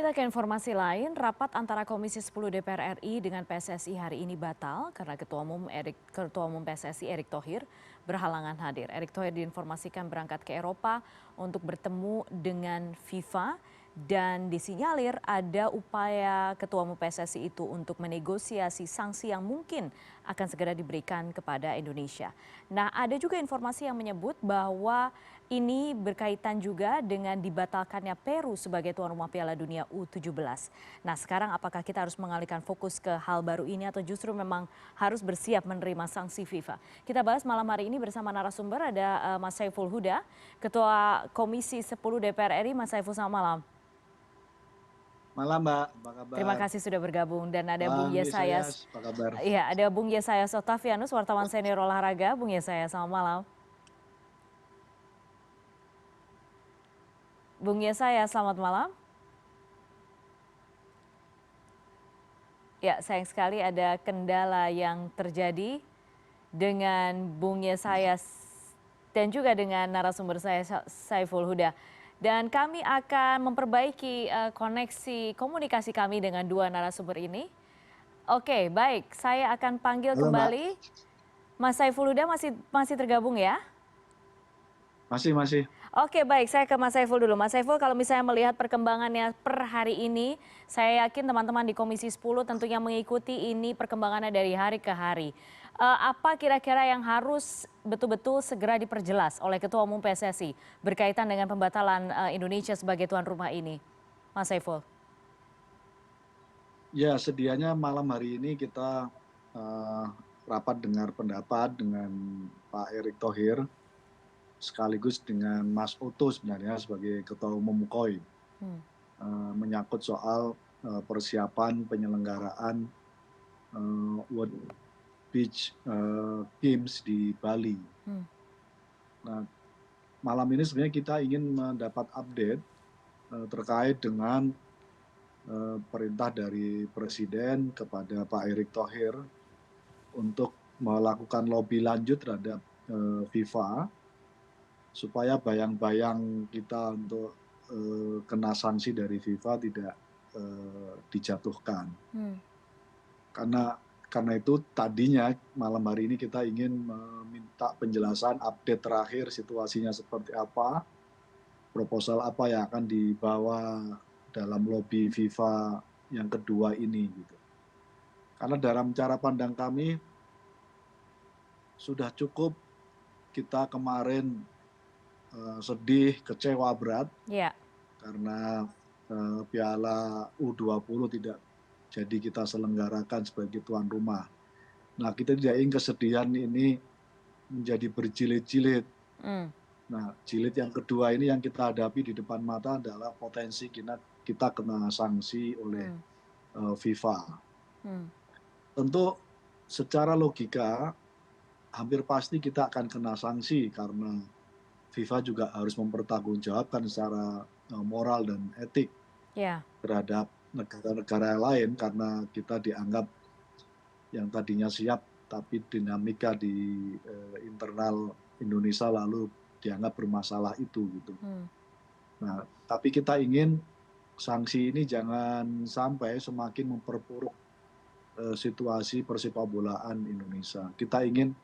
Kita ke informasi lain, rapat antara Komisi 10 DPR RI dengan PSSI hari ini batal karena Ketua Umum PSSI Erick Thohir berhalangan hadir. Erick Thohir diinformasikan berangkat ke Eropa untuk bertemu dengan FIFA dan disinyalir ada upaya Ketua Umum PSSI itu untuk menegosiasi sanksi yang mungkin akan segera diberikan kepada Indonesia. Nah, ada juga informasi yang menyebut bahwa ini berkaitan juga dengan dibatalkannya Peru sebagai tuan rumah Piala Dunia U17. Nah, sekarang apakah kita harus mengalihkan fokus ke hal baru ini atau justru memang harus bersiap menerima sanksi FIFA? Kita bahas malam hari ini bersama narasumber ada Mas Saiful Huda, Ketua Komisi 10 DPR RI. Mas Saiful, selamat malam. Malam Mbak, apa Terima kabar? kasih sudah bergabung dan ada Bung Bang Yesayas. Yesayas, apa kabar? Iya, ada Bung Yesayas Octavianus, wartawan senior olahraga. Bung Yesayas, selamat malam. Bung Yesayas, selamat malam. Ya, sayang sekali ada kendala yang terjadi dengan Bung Yesayas dan juga dengan narasumber saya Saiful Huda. Dan kami akan memperbaiki koneksi komunikasi kami dengan dua narasumber ini. Oke, baik. Saya akan panggil Halo Mbak, kembali Mas Saiful Huda, masih tergabung ya? masih. Oke, baik, saya ke Mas Saiful dulu. Mas Saiful, kalau misalnya melihat perkembangannya per hari ini, saya yakin teman-teman di Komisi 10 tentunya mengikuti ini perkembangannya dari hari ke hari. Apa kira-kira yang harus betul-betul segera diperjelas oleh Ketua Umum PSSI berkaitan dengan pembatalan Indonesia sebagai tuan rumah ini? Mas Saiful. Ya, sedianya malam hari ini kita eh, rapat dengar pendapat dengan Pak Erick Thohir, sekaligus dengan Mas Oto sebenarnya sebagai Ketua Umum KOI, Hmm. menyangkut soal persiapan penyelenggaraan World Beach Games di Bali. Hmm. Nah, malam ini sebenarnya kita ingin mendapat update terkait dengan perintah dari Presiden kepada Pak Erick Thohir untuk melakukan lobby lanjut terhadap FIFA supaya bayang-bayang kita untuk kena sanksi dari FIFA tidak dijatuhkan. Hmm. Karena itu tadinya malam hari ini kita ingin meminta penjelasan update terakhir situasinya seperti apa, proposal apa yang akan dibawa dalam lobby FIFA yang kedua ini gitu. Karena dalam cara pandang kami sudah cukup kita kemarin sedih, kecewa berat Ya. karena Piala U20 tidak jadi kita selenggarakan sebagai tuan rumah. Nah, kita tidak ingin kesedihan ini menjadi berjilid-jilid. Hmm. Nah, jilid yang kedua ini yang kita hadapi di depan mata adalah potensi kita kena sanksi oleh Hmm. FIFA. Hmm. Tentu secara logika hampir pasti kita akan kena sanksi karena FIFA juga harus mempertanggungjawabkan secara moral dan etik Ya. terhadap negara-negara lain karena kita dianggap yang tadinya siap tapi dinamika di internal Indonesia lalu dianggap bermasalah itu gitu. Hmm. Nah, tapi kita ingin sanksi ini jangan sampai semakin memperburuk situasi persepakbolaan Indonesia. Kita ingin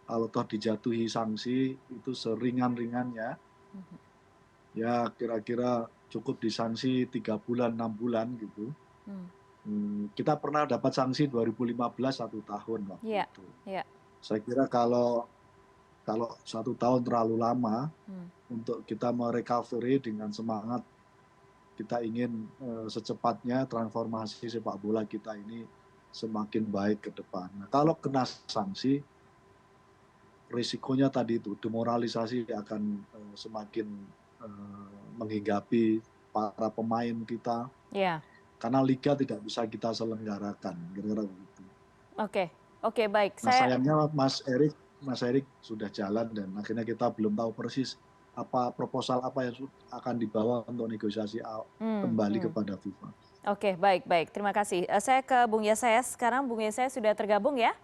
kalau toh dijatuhi sanksi itu seringan-ringannya, ya kira-kira cukup disanksi 3 bulan, 6 bulan gitu. Hmm. Kita pernah dapat sanksi 2015 1 tahun waktu Ya. itu. Ya. Saya kira kalau 1 tahun terlalu lama Hmm. untuk kita merecovery dengan semangat kita ingin secepatnya transformasi sepak bola kita ini semakin baik ke depan. Nah, kalau kena sanksi, risikonya tadi itu demoralisasi akan semakin menghinggapi para pemain kita Ya. karena liga tidak bisa kita selenggarakan kira-kira begitu. Oke. Oke, baik. Nah, sayangnya Mas Erik sudah jalan dan akhirnya kita belum tahu persis proposal apa yang akan dibawa untuk negosiasi Hmm. kembali Hmm. kepada FIFA. Oke, baik, baik. Terima kasih. Saya ke Bung Yesayas sekarang. Bung Yesayas sudah tergabung ya?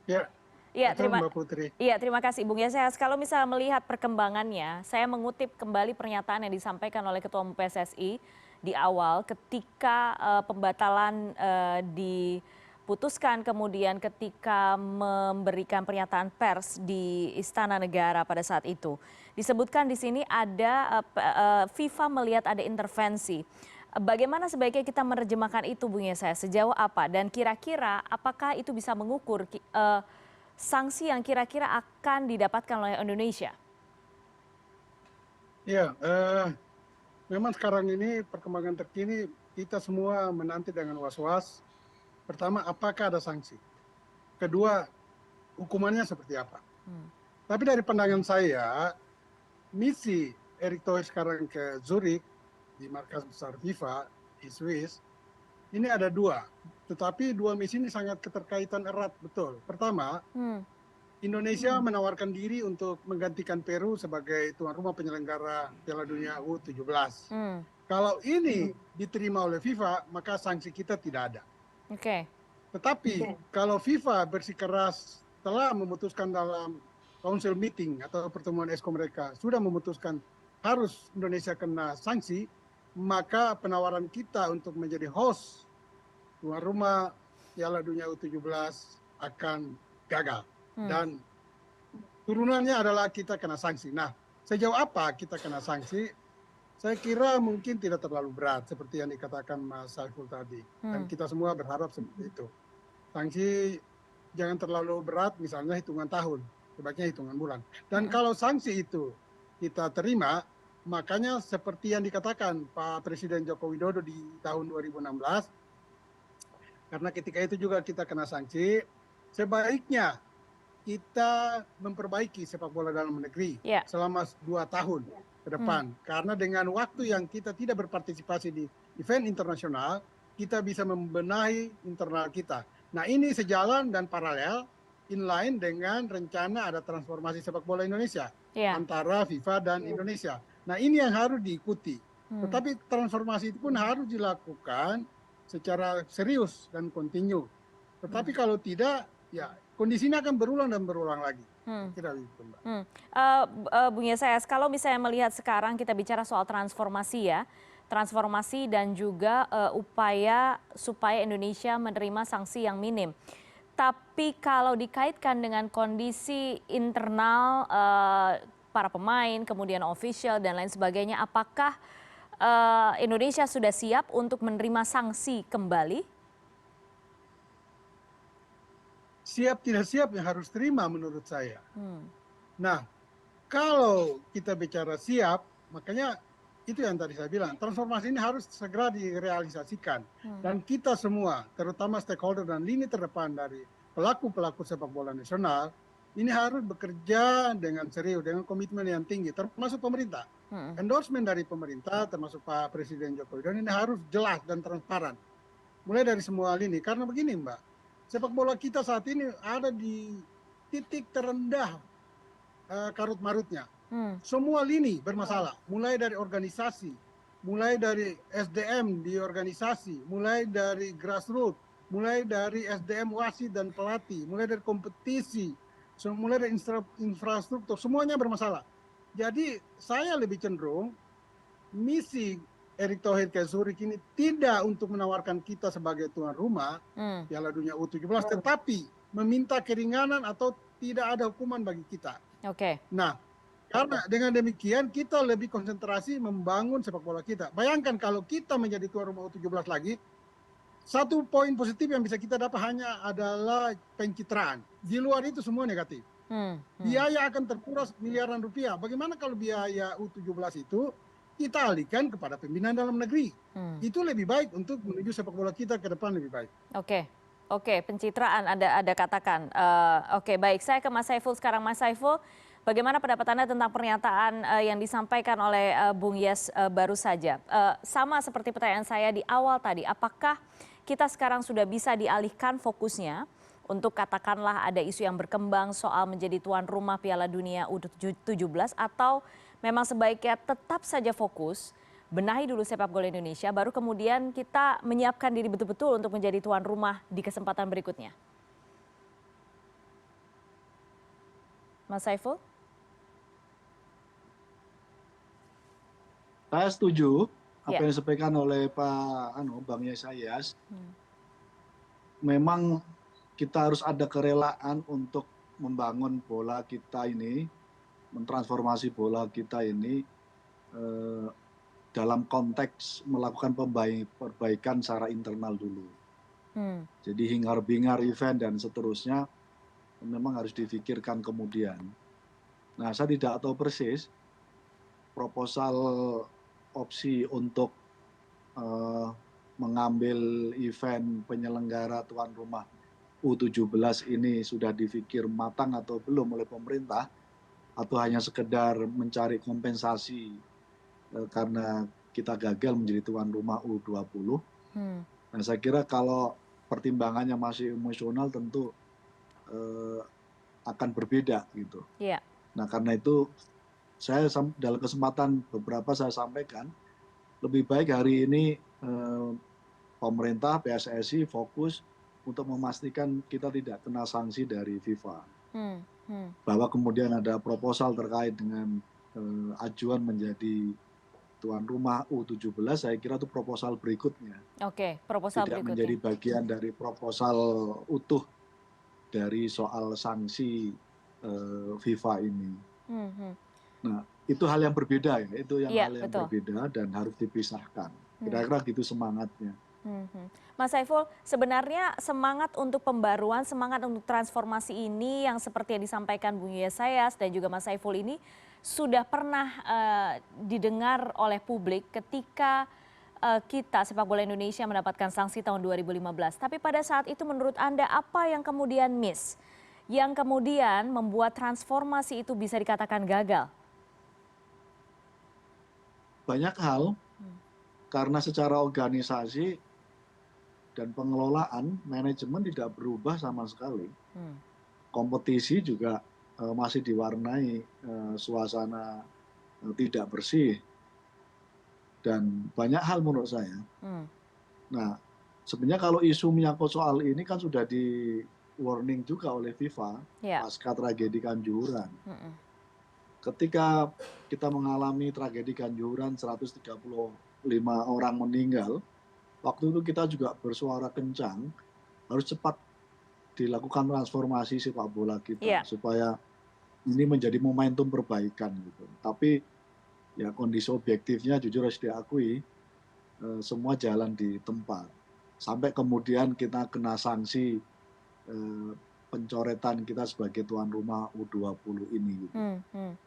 Ya, Iya, Betul, Mbak Putri. terima kasih Bung Yeses. Kalau misalnya melihat perkembangannya, saya mengutip kembali pernyataan yang disampaikan oleh Ketua Umum PSSI di awal ketika pembatalan diputuskan, kemudian ketika memberikan pernyataan pers di Istana Negara pada saat itu. Disebutkan di sini ada FIFA melihat ada intervensi. Bagaimana sebaiknya kita menerjemahkan itu, Bung Yeses? Sejauh apa? Dan kira-kira apakah itu bisa mengukur sanksi yang kira-kira akan didapatkan oleh Indonesia? Ya, memang sekarang ini perkembangan terkini kita semua menanti dengan was-was. Pertama, apakah ada sanksi? Kedua, hukumannya seperti apa? Tapi dari pandangan saya, misi Erick Thohir sekarang ke Zurich di markas besar FIFA di Swiss, ini ada dua. Tetapi dua misi ini sangat keterkaitan erat, betul. Pertama, Indonesia menawarkan diri untuk menggantikan Peru sebagai tuan rumah penyelenggara Piala Dunia U17. Kalau ini diterima oleh FIFA, maka sanksi kita tidak ada. Tetapi kalau FIFA bersikeras telah memutuskan dalam council meeting atau pertemuan ESCO mereka sudah memutuskan harus Indonesia kena sanksi, maka penawaran kita untuk menjadi host tuan rumah Piala Dunia U17 akan gagal. Dan turunannya adalah kita kena sanksi. Nah, sejauh apa kita kena sanksi? Saya kira mungkin tidak terlalu berat seperti yang dikatakan Mas Saiful tadi. Dan kita semua berharap seperti itu. Sanksi jangan terlalu berat, misalnya hitungan tahun, sebaiknya hitungan bulan. Dan kalau sanksi itu kita terima, makanya seperti yang dikatakan Pak Presiden Joko Widodo di tahun 2016, karena ketika itu juga kita kena sanksi, sebaiknya kita memperbaiki sepak bola dalam negeri selama 2 tahun ke depan. Karena dengan waktu yang kita tidak berpartisipasi di event internasional, kita bisa membenahi internal kita. Nah, ini sejalan dan paralel, inline dengan rencana ada transformasi sepak bola Indonesia antara FIFA dan Indonesia. Nah, ini yang harus diikuti. Tetapi transformasi itu pun harus dilakukan secara serius dan kontinu. Tetapi kalau tidak, ya kondisinya akan berulang dan berulang lagi. Kira begitu, Mbak. Bung Yeses, kalau misalnya melihat sekarang kita bicara soal transformasi ya, transformasi dan juga upaya supaya Indonesia menerima sanksi yang minim. Tapi kalau dikaitkan dengan kondisi internal para pemain, kemudian official dan lain sebagainya, apakah Indonesia sudah siap untuk menerima sanksi kembali? Siap tidak siap yang harus terima menurut saya. Nah, kalau kita bicara siap, makanya itu yang tadi saya bilang, transformasi ini harus segera direalisasikan. Dan kita semua, terutama stakeholder dan lini terdepan dari pelaku-pelaku sepak bola nasional, ini harus bekerja dengan serius, dengan komitmen yang tinggi, termasuk pemerintah. Endorsement dari pemerintah, termasuk Pak Presiden Joko Widodo, ini harus jelas dan transparan. Mulai dari semua lini. Karena begini, Mbak, sepak bola kita saat ini ada di titik terendah karut marutnya. Semua lini bermasalah, mulai dari organisasi, mulai dari SDM di organisasi, mulai dari grassroots, mulai dari SDM wasit dan pelatih, mulai dari kompetisi, mulai dari infrastruktur, semuanya bermasalah. Jadi saya lebih cenderung misi Erick Thohir ke Zurich ini tidak untuk menawarkan kita sebagai tuan rumah Piala Dunia U17, tetapi meminta keringanan atau tidak ada hukuman bagi kita. Nah, karena dengan demikian kita lebih konsentrasi membangun sepak bola kita. Bayangkan kalau kita menjadi tuan rumah U17 lagi, satu poin positif yang bisa kita dapat hanya adalah pencitraan. Di luar itu semua negatif. Biaya akan terkuras miliaran rupiah. Bagaimana kalau biaya U17 itu kita alihkan kepada pembinaan dalam negeri? Itu lebih baik untuk menuju sepak bola kita ke depan lebih baik. Oke, pencitraan ada katakan. Oke, baik. Saya ke Mas Saiful sekarang. Mas Saiful, bagaimana pendapat Anda tentang pernyataan yang disampaikan oleh Bung Yes baru saja? Sama seperti pertanyaan saya di awal tadi, apakah kita sekarang sudah bisa dialihkan fokusnya untuk katakanlah ada isu yang berkembang soal menjadi tuan rumah Piala Dunia U17 atau memang sebaiknya tetap saja fokus, benahi dulu sepak bola Indonesia, baru kemudian kita menyiapkan diri betul-betul untuk menjadi tuan rumah di kesempatan berikutnya? Mas Saiful? Saya setuju apa Ya. yang disampaikan oleh Bang Yesayas. Hmm. Memang kita harus ada kerelaan untuk membangun bola kita ini, mentransformasi bola kita ini dalam konteks melakukan perbaikan secara internal dulu. Jadi hingar-bingar event dan seterusnya memang harus difikirkan kemudian. Nah, saya tidak tahu persis proposal opsi untuk mengambil event penyelenggara tuan rumah U17 ini sudah dipikir matang atau belum oleh pemerintah, atau hanya sekedar mencari kompensasi karena kita gagal menjadi tuan rumah U20. Nah, saya kira kalau pertimbangannya masih emosional tentu akan berbeda gitu. Yeah. Nah, karena itu saya dalam kesempatan beberapa saya sampaikan, lebih baik hari ini pemerintah PSSI fokus untuk memastikan kita tidak kena sanksi dari FIFA. Bahwa kemudian ada proposal terkait dengan ajuan menjadi tuan rumah U17, saya kira itu proposal berikutnya. Oke, proposal tidak berikutnya. Menjadi bagian dari proposal utuh dari soal sanksi FIFA ini. Nah, itu hal yang berbeda ya, itu yang hal yang berbeda dan harus dipisahkan. Kira-kira gitu semangatnya. Mas Saiful, sebenarnya semangat untuk pembaruan, semangat untuk transformasi ini yang seperti yang disampaikan Bung Yesayas dan juga Mas Saiful ini sudah pernah didengar oleh publik ketika kita sepak bola Indonesia mendapatkan sanksi tahun 2015. Tapi pada saat itu menurut Anda apa yang kemudian miss? Yang kemudian membuat transformasi itu bisa dikatakan gagal? Banyak hal, karena secara organisasi dan pengelolaan, manajemen tidak berubah sama sekali. Kompetisi juga masih diwarnai suasana tidak bersih. Dan banyak hal menurut saya. Nah, sebenarnya kalau isu menyangkut soal ini kan sudah di warning juga oleh FIFA pasca tragedi Kanjuruhan. Ketika kita mengalami tragedi Kanjuruhan 135 orang meninggal, waktu itu kita juga bersuara kencang, harus cepat dilakukan transformasi sepak bola kita supaya ini menjadi momentum perbaikan gitu. Tapi ya kondisi objektifnya jujur harus diakui semua jalan di tempat. Sampai kemudian kita kena sanksi pencoretan kita sebagai tuan rumah U20 ini. Gitu.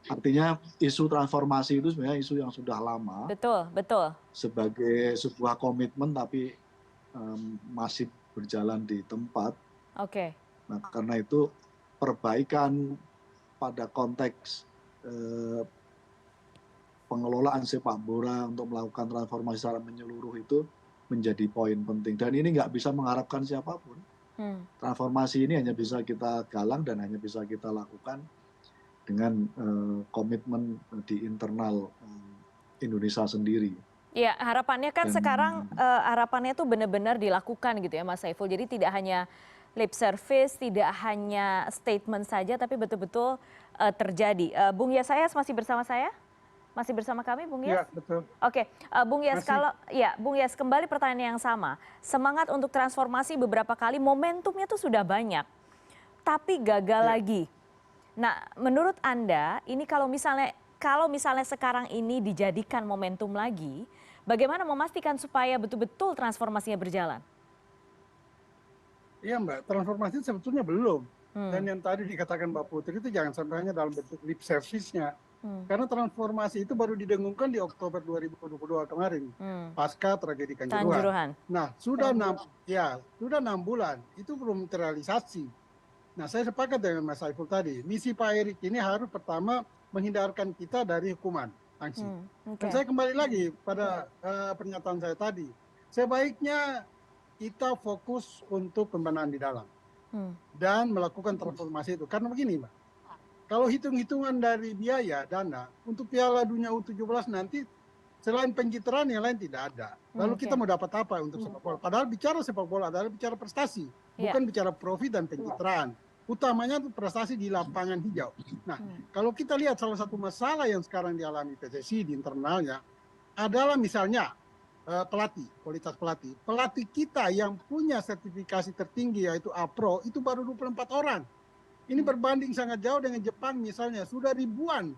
Artinya isu transformasi itu sebenarnya isu yang sudah lama. Betul. Sebagai sebuah komitmen tapi masih berjalan di tempat. Nah, karena itu perbaikan pada konteks pengelolaan sepak bola untuk melakukan transformasi secara menyeluruh itu menjadi poin penting. Dan ini nggak bisa mengharapkan siapapun. Transformasi ini hanya bisa kita galang dan hanya bisa kita lakukan dengan komitmen di internal Indonesia sendiri. Ya, harapannya kan sekarang harapannya tuh benar-benar dilakukan gitu ya Mas Saiful. Jadi tidak hanya lip service, tidak hanya statement saja, tapi betul-betul terjadi. Bung Yesayas masih bersama saya? Masih bersama kami, Bung Yes? Iya, betul. Oke, Bung Yes, Bung Yes, kembali pertanyaan yang sama. Semangat untuk transformasi beberapa kali, momentumnya tuh sudah banyak, tapi gagal lagi. Nah, menurut Anda, ini kalau misalnya sekarang ini dijadikan momentum lagi, bagaimana memastikan supaya betul-betul transformasinya berjalan? Iya Mbak, transformasi sebetulnya belum. Dan yang tadi dikatakan Mbak Putri itu jangan sampai hanya dalam bentuk lip service-nya. Karena transformasi itu baru didengungkan di Oktober 2022 kemarin, pasca tragedi Kanjuruhan. Nah, sudah 6 bulan, itu belum terrealisasi. Nah, saya sepakat dengan Mas Saiful tadi, misi Pak Erik ini harus pertama menghindarkan kita dari hukuman, sanksi. Dan saya kembali lagi pada pernyataan saya tadi, sebaiknya kita fokus untuk pembenahan di dalam dan melakukan transformasi itu. Karena begini Mbak, kalau hitung-hitungan dari biaya dana untuk Piala Dunia U17 nanti selain pencitraan yang lain tidak ada. Lalu kita mau dapat apa untuk sepak bola? Padahal bicara sepak bola adalah bicara prestasi, bukan bicara profit dan pencitraan. utamanya itu prestasi di lapangan hijau. Nah, kalau kita lihat salah satu masalah yang sekarang dialami PSSI di internalnya adalah misalnya pelatih, kualitas pelatih. Pelatih kita yang punya sertifikasi tertinggi yaitu A-Pro itu baru 24 orang. Ini berbanding sangat jauh dengan Jepang misalnya, sudah ribuan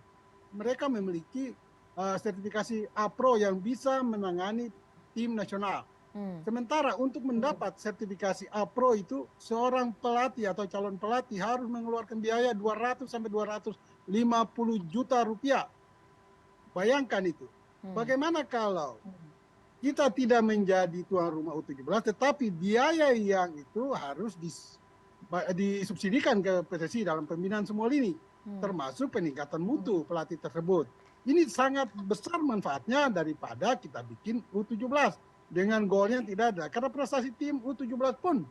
mereka memiliki sertifikasi A-Pro yang bisa menangani tim nasional. Sementara untuk mendapat sertifikasi A-Pro itu seorang pelatih atau calon pelatih harus mengeluarkan biaya 200 sampai 250 juta rupiah. Bayangkan itu. Bagaimana kalau kita tidak menjadi tuan rumah U17 tetapi biaya yang itu harus disubsidikan ke PSSI dalam pembinaan semua lini, termasuk peningkatan mutu pelatih tersebut. Ini sangat besar manfaatnya daripada kita bikin U17 dengan golnya tidak ada. Karena prestasi tim U17 pun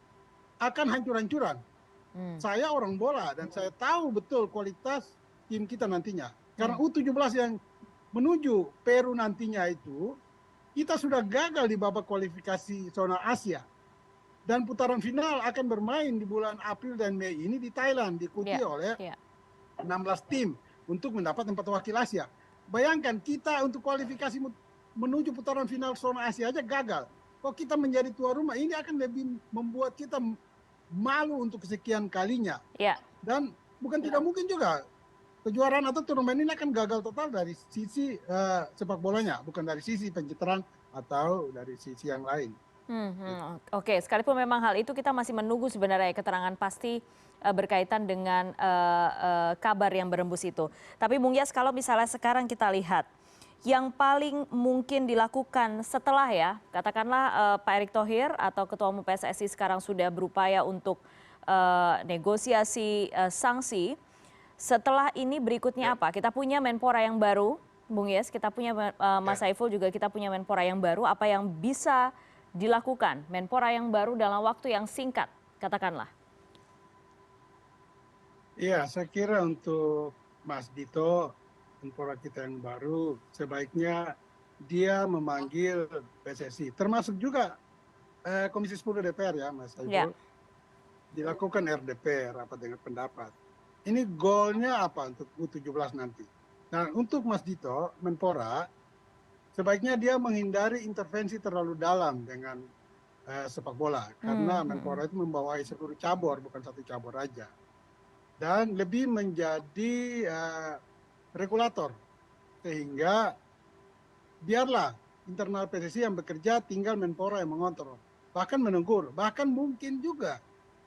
akan hancur-hancuran. Saya orang bola dan saya tahu betul kualitas tim kita nantinya. Karena U17 yang menuju Peru nantinya itu, kita sudah gagal di babak kualifikasi zona Asia. Dan putaran final akan bermain di bulan April dan Mei ini di Thailand, diikuti oleh 16 tim untuk mendapat 4 wakil Asia. Bayangkan kita untuk kualifikasi menuju putaran final zona Asia aja gagal. Kok kita menjadi tuan rumah, ini akan lebih membuat kita malu untuk kesekian kalinya. Dan bukan tidak mungkin juga kejuaraan atau turnamen ini akan gagal total dari sisi sepak bolanya, bukan dari sisi pencitraan atau dari sisi yang lain. Oke, sekalipun memang hal itu kita masih menunggu sebenarnya keterangan pasti berkaitan dengan kabar yang berembus itu. Tapi Bung Yas, kalau misalnya sekarang kita lihat, yang paling mungkin dilakukan setelah katakanlah Pak Erick Thohir atau Ketua Umum PSSI sekarang sudah berupaya untuk negosiasi sanksi, setelah ini berikutnya apa? Kita punya Menpora yang baru, Bung Yes, kita punya Mas Saiful juga kita punya Menpora yang baru, apa yang bisa dilakukan Menpora yang baru dalam waktu yang singkat, katakanlah? Iya, saya kira untuk Mas Dito, Menpora kita yang baru, sebaiknya dia memanggil PSSI, termasuk juga Komisi 10 DPR ya, Mas Saiful. Dilakukan RDP, rapat dengan pendapat. Ini goalnya apa untuk U17 nanti? Nah, untuk Mas Dito, Menpora, sebaiknya dia menghindari intervensi terlalu dalam dengan sepak bola. Karena Menpora itu membawai seluruh cabur, bukan satu cabur aja. Dan lebih menjadi regulator. Sehingga biarlah internal PSSI yang bekerja, tinggal Menpora yang mengontrol. Bahkan menegur, bahkan mungkin juga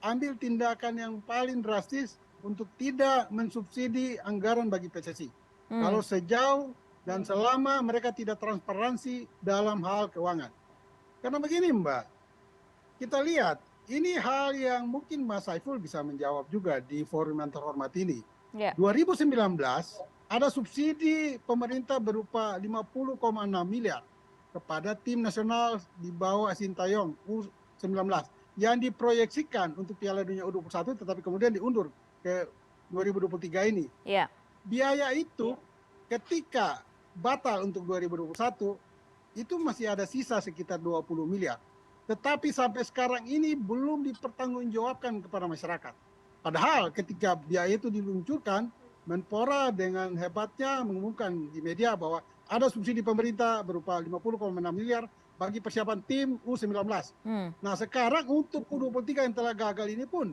ambil tindakan yang paling drastis untuk tidak mensubsidi anggaran bagi PSSI. Kalau sejauh dan selama mereka tidak transparansi dalam hal keuangan. Karena begini Mbak, kita lihat ini hal yang mungkin Mas Saiful bisa menjawab juga di forum yang terhormat ini. 2019 ada subsidi pemerintah berupa 50,6 miliar kepada tim nasional di bawah Sintayong U19 yang diproyeksikan untuk Piala Dunia U21 tetapi kemudian diundur ke 2023 ini. Biaya itu ketika batal untuk 2021 itu masih ada sisa sekitar 20 miliar. Tetapi sampai sekarang ini belum dipertanggungjawabkan kepada masyarakat. Padahal ketika biaya itu diluncurkan, Menpora dengan hebatnya mengumumkan di media bahwa ada subsidi pemerintah berupa 50,6 miliar bagi persiapan tim U19. Nah sekarang untuk U23 yang telah gagal ini pun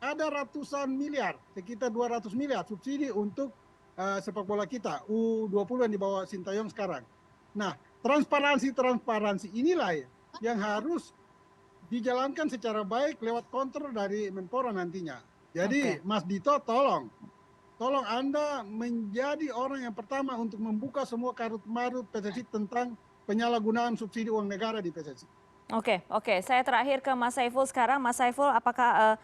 ada ratusan miliar, sekitar 200 miliar subsidi untuk sepak bola kita, U20 yang dibawa Sintayong sekarang. Nah transparansi inilah yang harus dijalankan secara baik lewat kontrol dari Menpora nantinya. Jadi Mas Dito tolong Anda menjadi orang yang pertama untuk membuka semua karut-marut PSSI tentang penyalahgunaan subsidi uang negara di PSSI. Oke. Saya terakhir ke Mas Saiful sekarang. Mas Saiful, apakah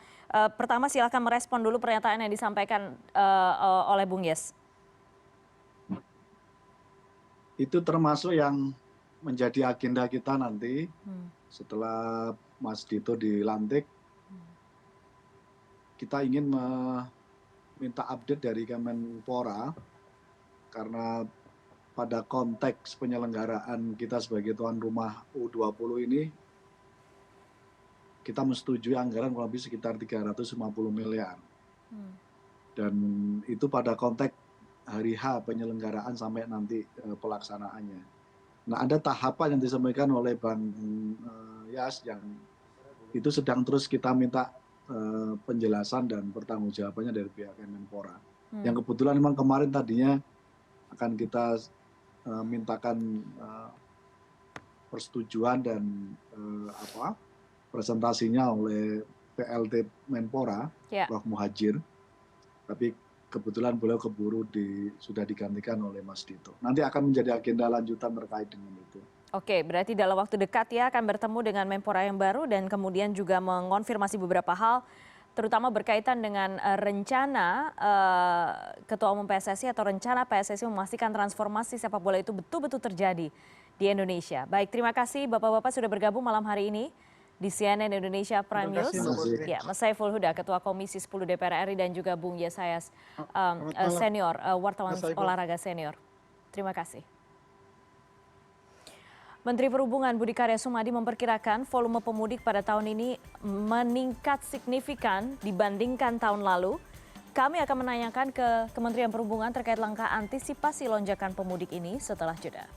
pertama silakan merespon dulu pernyataan yang disampaikan oleh Bung Yes. Itu termasuk yang menjadi agenda kita nanti setelah Mas Dito dilantik. Kita ingin minta update dari Kemenpora karena pada konteks penyelenggaraan kita sebagai tuan rumah U20 ini kita menyetujui anggaran kurang lebih sekitar 350 miliar. Dan itu pada konteks hari H penyelenggaraan sampai nanti pelaksanaannya. Nah, ada tahapan yang disampaikan oleh Bang Yas yang itu sedang terus kita minta penjelasan dan pertanggungjawabannya dari pihak Kemenpora. Yang kebetulan memang kemarin tadinya akan kita mintakan persetujuan dan presentasinya oleh PLT Menpora, Prof. Muhajir. Tapi kebetulan beliau keburu sudah digantikan oleh Mas Dito. Nanti akan menjadi agenda lanjutan terkait dengan itu. Oke, berarti dalam waktu dekat ya akan bertemu dengan Menpora yang baru dan kemudian juga mengonfirmasi beberapa hal, terutama berkaitan dengan rencana Ketua Umum PSSI atau rencana PSSI memastikan transformasi sepak bola itu betul-betul terjadi di Indonesia. Baik, terima kasih Bapak-Bapak sudah bergabung malam hari ini di CNN Indonesia Prime News. Ya, Mas Saiful Huda, Ketua Komisi 10 DPR RI dan juga Bung Yesayas senior, wartawan olahraga senior. Terima kasih. Menteri Perhubungan Budi Karya Sumadi memperkirakan volume pemudik pada tahun ini meningkat signifikan dibandingkan tahun lalu. Kami akan menanyakan ke Kementerian Perhubungan terkait langkah antisipasi lonjakan pemudik ini setelah jeda.